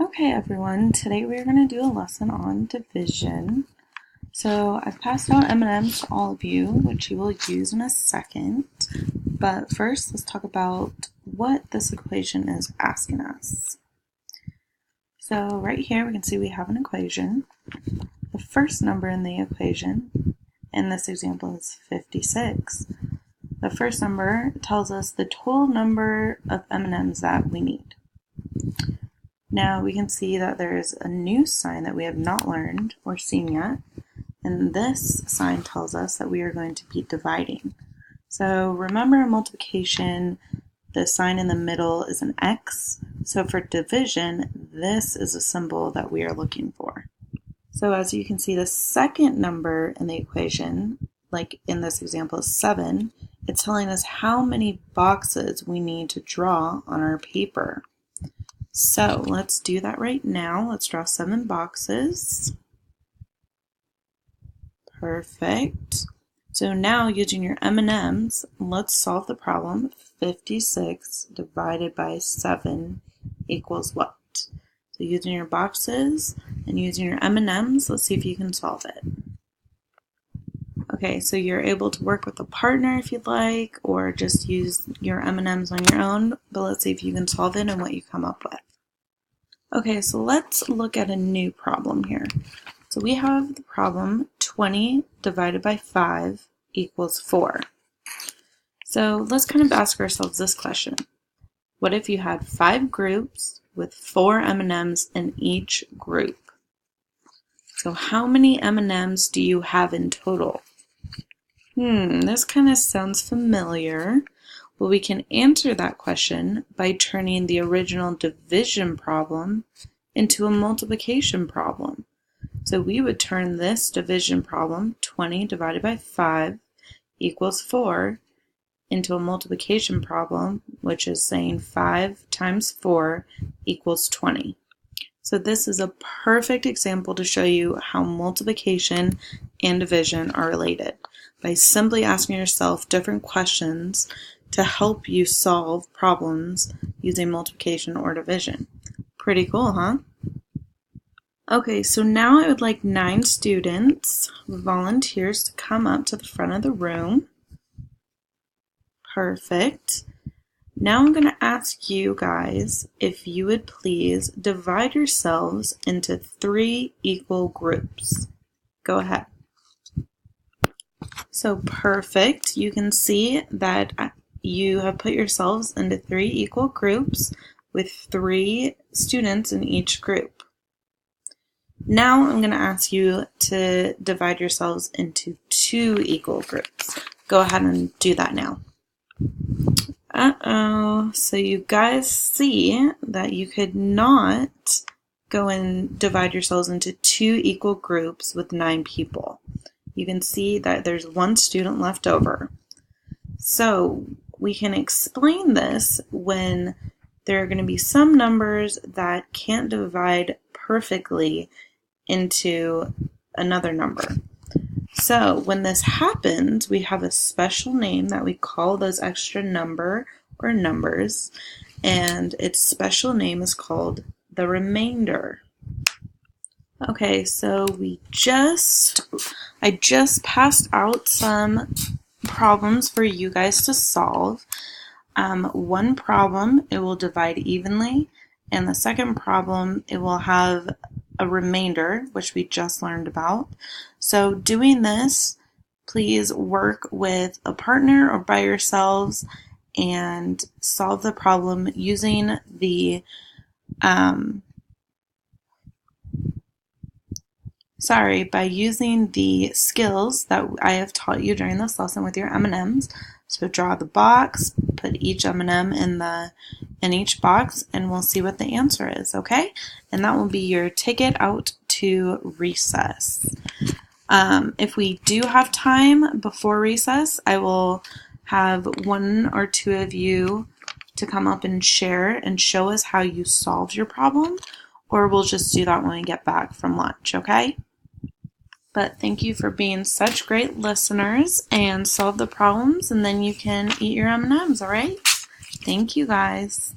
Okay, everyone, today we're going to do a lesson on division. So I've passed out M&Ms to all of you, which you will use in a second. But first, let's talk about what this equation is asking us. So right here, we can see we have an equation. The first number in the equation, in this example, is 56. The first number tells us the total number of M&Ms that we need. Now we can see that there is a new sign that we have not learned or seen yet, and this sign tells us that we are going to be dividing. So remember in multiplication, the sign in the middle is an X, so for division, this is a symbol that we are looking for. So as you can see, the second number in the equation, like in this example, is 7. It's telling us how many boxes we need to draw on our paper. So let's do that right now. Let's draw 7 boxes. Perfect. So now using your M&Ms, let's solve the problem. 56 divided by 7 equals what? So using your boxes and using your M&Ms, let's see if you can solve it. Okay, so you're able to work with a partner if you'd like, or just use your M&Ms on your own, but let's see if you can solve it and what you come up with. Okay, so let's look at a new problem here. So we have the problem 20 divided by 5 equals 4. So let's kind of ask ourselves this question. What if you had 5 groups with 4 M&Ms in each group? So how many M&Ms do you have in total? This kind of sounds familiar. Well, we can answer that question by turning the original division problem into a multiplication problem. So we would turn this division problem, 20 divided by 5 equals 4, into a multiplication problem, which is saying 5 times 4 equals 20. So this is a perfect example to show you how multiplication and division are related, by simply asking yourself different questions to help you solve problems using multiplication or division. Pretty cool, huh? Okay, so now I would like 9 students, volunteers, to come up to the front of the room. Perfect. Now I'm going to ask you guys if you would please divide yourselves into 3 equal groups. Go ahead. So perfect. You can see that you have put yourselves into 3 equal groups with 3 students in each group. Now I'm going to ask you to divide yourselves into 2 equal groups. Go ahead and do that now. So you guys see that you could not go and divide yourselves into 2 equal groups with 9 people. You can see that there's 1 student left over. So we can explain this when there are going to be some numbers that can't divide perfectly into another number. So when this happens, we have a special name that we call those extra number or numbers, and its special name is called the remainder. Okay, so I just passed out some problems for you guys to solve. One problem, it will divide evenly, and the second problem, it will have a remainder, which we just learned about. So doing this, please work with a partner or by yourselves and solve the problem using the by using the skills that I have taught you during this lesson with your M&Ms. So draw the box, put each M&M in each box, and we'll see what the answer is, okay? And that will be your ticket out to recess. If we do have time before recess, I will have 1 or 2 of you to come up and share and show us how you solved your problem, or we'll just do that when we get back from lunch, okay? But thank you for being such great listeners, and solve the problems, and then you can eat your M&Ms, all right? Thank you, guys.